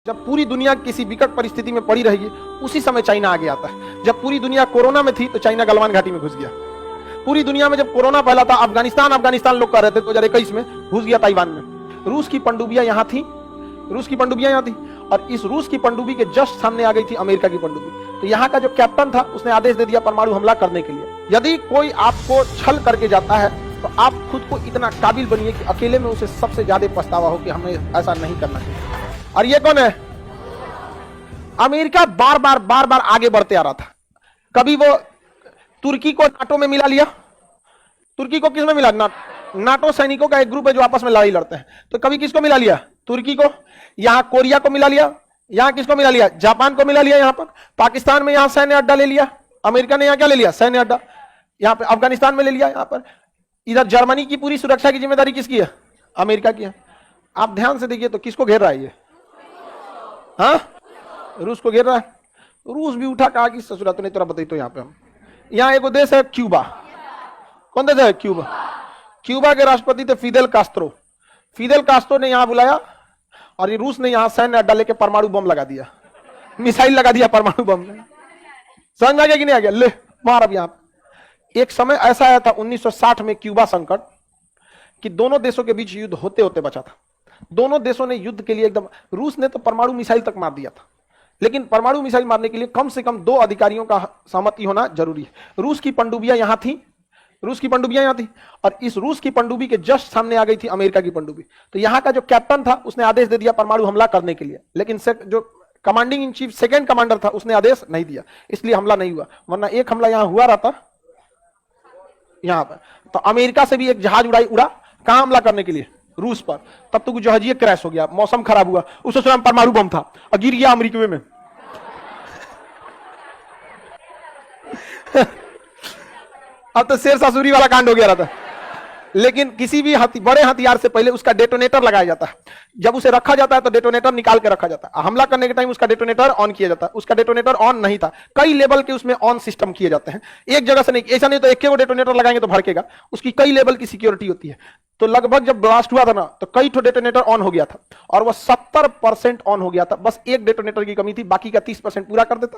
जब पूरी दुनिया किसी विकट परिस्थिति में पड़ी रहेगी उसी समय चाइना आगे आता है। जब पूरी दुनिया कोरोना में थी तो चाइना गलवान घाटी में घुस गया। पूरी दुनिया में जब कोरोना फैला था अफगानिस्तान लोग कर रहे थे 2021 में, घुस गया ताइवान में। रूस की पनडुब्बियां यहां थी, और इस रूस की पनडुब्बी के जस्ट सामने आ गई थी अमेरिका की पनडुब्बी। तो यहाँ का जो कैप्टन था उसने आदेश दे दिया परमाणु हमला करने के लिए। यदि कोई आपको छल करके जाता है तो आप खुद को इतना काबिल बनिए कि अकेले में उसे सबसे ज्यादा पछतावा हो कि हमें ऐसा नहीं करना चाहिए। और ये कौन है? अमेरिका बार बार आगे बढ़ते आ रहा था। कभी वो तुर्की को नाटो में मिला लिया। तुर्की को किसमें मिला? नाटो सैनिकों का एक ग्रुप है जो आपस में लड़ाई लड़ते हैं। तो कभी किसको मिला लिया? तुर्की को। यहां कोरिया को मिला लिया। यहां किसको मिला लिया? जापान को मिला लिया। यहां पर पाकिस्तान में यहां सैन्य अड्डा ले लिया। अमेरिका ने यहां क्या ले लिया? सैन्य अड्डा। यहां पे अफगानिस्तान में ले लिया। यहां पर इधर जर्मनी की पूरी सुरक्षा की जिम्मेदारी किसकी है? अमेरिका की है। आप ध्यान से देखिए तो किसको घेर रहा है ये? हाँ, रूस को घेर रहा है। रूस भी उठा, कहा कि ससुरा तो नहीं तेरा बताई। तो यहाँ पे हम यहाँ एक देश है क्यूबा। कौन देश है? क्यूबा। क्यूबा के राष्ट्रपति थे फिदेल कास्त्रो। फिदेल कास्त्रो ने यहाँ बुलाया और ये रूस ने यहाँ सैन्य अड्डा लेके परमाणु बम लगा दिया, मिसाइल लगा दिया परमाणु बम ने। समझ आ गया कि नहीं आ गया? ले मार। अब यहाँ एक समय ऐसा आया था 1960 में क्यूबा संकट, कि दोनों देशों के बीच युद्ध होते होते बचा था। दोनों देशों ने युद्ध के लिए एकदम, रूस ने तो परमाणु मिसाइल तक मार दिया था, लेकिन परमाणु मिसाइल मारने के लिए कम से कम 2 अधिकारियों का सहमति होना जरूरी है। रूस की पनडुब्बियां यहां थी, और इस रूस की पनडुब्बी के जस्ट सामने आ गई थी अमेरिका की पनडुब्बी। तो यहां का जो कैप्टन था उसने आदेश दे दिया परमाणु हमला करने के लिए, लेकिन जो commanding in chief second commander था उसने आदेश नहीं दिया, इसलिए हमला नहीं हुआ। वरना एक हमला यहां हुआ रहता यहां पर, तो अमेरिका से भी एक जहाज उड़ा कहां हमला करने के लिए? रूस पर। तब तो जहाज क्रैश हो गया, मौसम खराब हुआ, उस समय परमाणु बम था और गिर गया अमेरिका में। अब तो शेर ससुरी वाला कांड हो गया रहता। लेकिन किसी भी बड़े हथियार से पहले उसका डेटोनेटर लगाया जाता है। जब उसे रखा जाता है तो डेटोनेटर निकाल के रखा जाता है। हमला करने के टाइम उसका डेटोनेटर ऑन किया जाता है। उसका डेटोनेटर ऑन नहीं था, कई लेवल के उसमें ऑन सिस्टम किए जाते हैं, एक जगह से नहीं। ऐसा नहीं तो एक को डेटोनेटर लगाएंगे तो भड़केगा, उसकी कई लेवल की सिक्योरिटी होती है। तो लगभग जब ब्लास्ट हुआ था ना तो कई ठो डेटोनेटर ऑन हो गया था, और वह 70% ऑन हो गया था। बस एक डेटोनेटर की कमी थी, बाकी का 30% पूरा कर देता।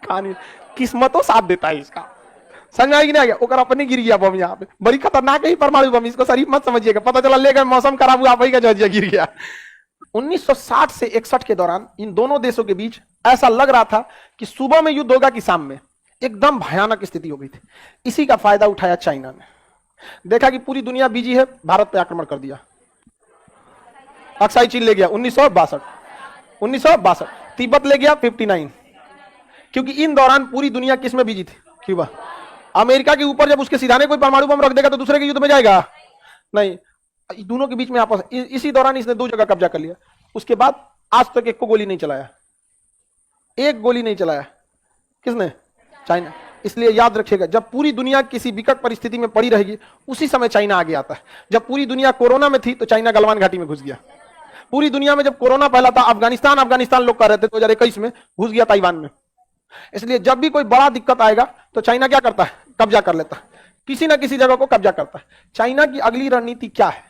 कहानी किस्मतों साथ देता है इसका। समझ में नहीं आ गया? ओकर अपने गिर गया बम। यहाँ पे बड़ी खतरनाक है परमाणु बम, इसको शरीफ मत समझिएगा। पता चला ले गए, मौसम खराब हुआ, वही का जहाज गिर गया। 1960 से 61 के दौरान इन दोनों देशों के बीच ऐसा लग रहा था कि सुबह में युद्ध होगा कि शाम में। एकदम भयानक स्थिति हो गई थी। इसी का फायदा उठाया चाइना ने। देखा कि पूरी दुनिया बिजी है, भारत पे आक्रमण कर दिया। अक्साई चीन ले गया 1962। तिब्बत ले गया 59। क्योंकि इन दौरान पूरी दुनिया किस में बिजी थी? क्यूबा। अमेरिका के ऊपर जब उसके सिधाने कोई परमाणु बम रख देगा तो दूसरे के युद्ध में जाएगा नहीं। दोनों के बीच में आपस, इसी दौरान इसने 2 जगह कब्जा कर लिया। उसके बाद आज तक एक को गोली नहीं चलाया, एक गोली नहीं चलाया। किसने? चाइना। इसलिए याद रखिएगा, जब पूरी दुनिया किसी विकट परिस्थिति में पड़ी रहेगी उसी समय चाइना आगे आता है। जब पूरी दुनिया कोरोना में थी तो चाइना गलवान घाटी में घुस गया। पूरी दुनिया में जब कोरोना फैला था अफगानिस्तान लोग कर रहे थे 2021 में, घुस गया ताइवान में। इसलिए जब भी कोई बड़ा दिक्कत आएगा तो चाइना क्या करता है? कब्जा कर लेता है, किसी ना किसी जगह को कब्जा करता है। चाइना की अगली रणनीति क्या है?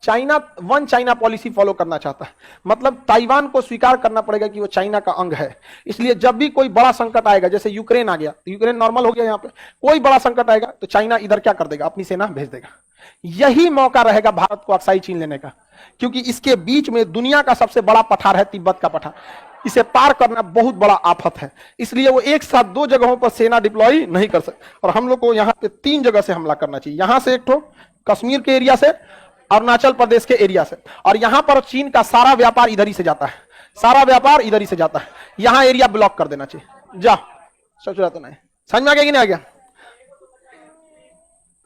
China one China policy follow करना चाहता है। मतलब ताइवान को स्वीकार करना पड़ेगा कि वो चाइना का अंग है। इसलिए जब भी कोई बड़ा संकट आएगा, जैसे यूक्रेन आ गया, यूक्रेन नॉर्मल हो गया, यहाँ पे कोई बड़ा संकट आएगा तो चाइना इधर क्या कर देगा? अपनी सेना भेज देगा। यही मौका रहेगा भारत को अक्साई चीन लेने का, क्योंकि इसके बीच में दुनिया का सबसे बड़ा पठार है, तिब्बत का पठार। इसे पार करना बहुत बड़ा आफत है। इसलिए वो एक साथ 2 जगहों पर सेना डिप्लॉय नहीं कर सकते, और हम लोग को यहाँ पे 3 जगह से हमला करना चाहिए। यहां से एक ठो कश्मीर के एरिया से, अरुणाचल प्रदेश के एरिया से, और यहां पर चीन का सारा व्यापार इधर ही से जाता है, सारा व्यापार इधर ही से जाता है। यहां एरिया ब्लॉक कर देना चाहिए। जा सोच रहा तो नहीं। समझ में आ गया कि नहीं आ गया?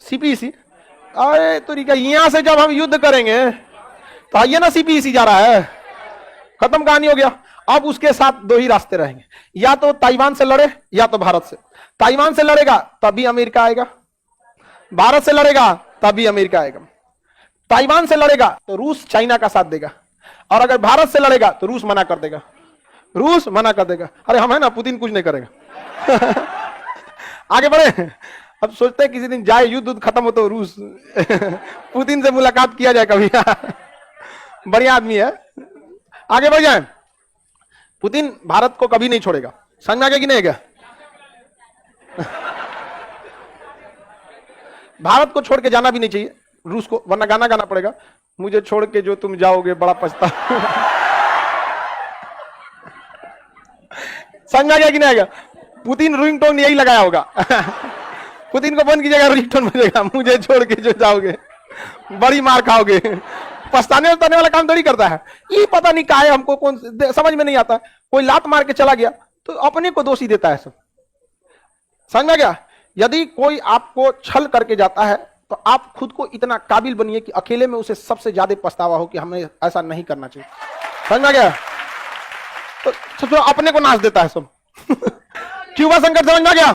सीपीसी, अरे तरीका, यहां से जब हम युद्ध करेंगे तो आइए ना, सीपीसी जा रहा है, खत्म कहानी हो गया। अब उसके साथ 2 ही रास्ते रहेंगे, या तो ताइवान से लड़े या तो भारत से। ताइवान से लड़ेगा तभी अमेरिका आएगा, भारत से लड़ेगा तभी अमेरिका आएगा। ताइवान से लड़ेगा तो रूस चाइना का साथ देगा, और अगर भारत से लड़ेगा तो रूस मना कर देगा। अरे हम है ना, पुतिन कुछ नहीं करेगा। आगे बढ़े। अब सोचते हैं किसी दिन जाए, युद्ध खत्म हो तो रूस पुतिन से मुलाकात किया जाए कभी। बढ़िया आदमी है। आगे बढ़ जाए। पुतिन भारत को कभी नहीं छोड़ेगा, समझ में आ गया कि नहीं? भारत को छोड़ के जाना भी नहीं चाहिए रूस को, वरना गाना गाना पड़ेगा, मुझे छोड़ के जो तुम जाओगे बड़ा पछता। समझ में आ गया कि नहीं आएगा? पुतिन रिंगटोन यही लगाया होगा। पुतिन को फोन कीजिएगा, रिंगटोन बजेगा, मुझे छोड़ के जो जाओगे बड़ी मार खाओगे। पछताने उतारने वाला काम थोड़ी करता है। ये पता नहीं कहा है, हमको कौन समझ में नहीं आता। कोई लात मार के चला गया तो अपने को दोषी देता है सब, समझ में गया? यदि कोई आपको छल करके जाता है तो आप खुद को इतना काबिल बनिए कि अकेले में उसे सबसे ज्यादा पछतावा हो कि हमें ऐसा नहीं करना चाहिए, समझ में गया? तो अपने को नाच देता है सब। क्यूबा संकट समझ में गया?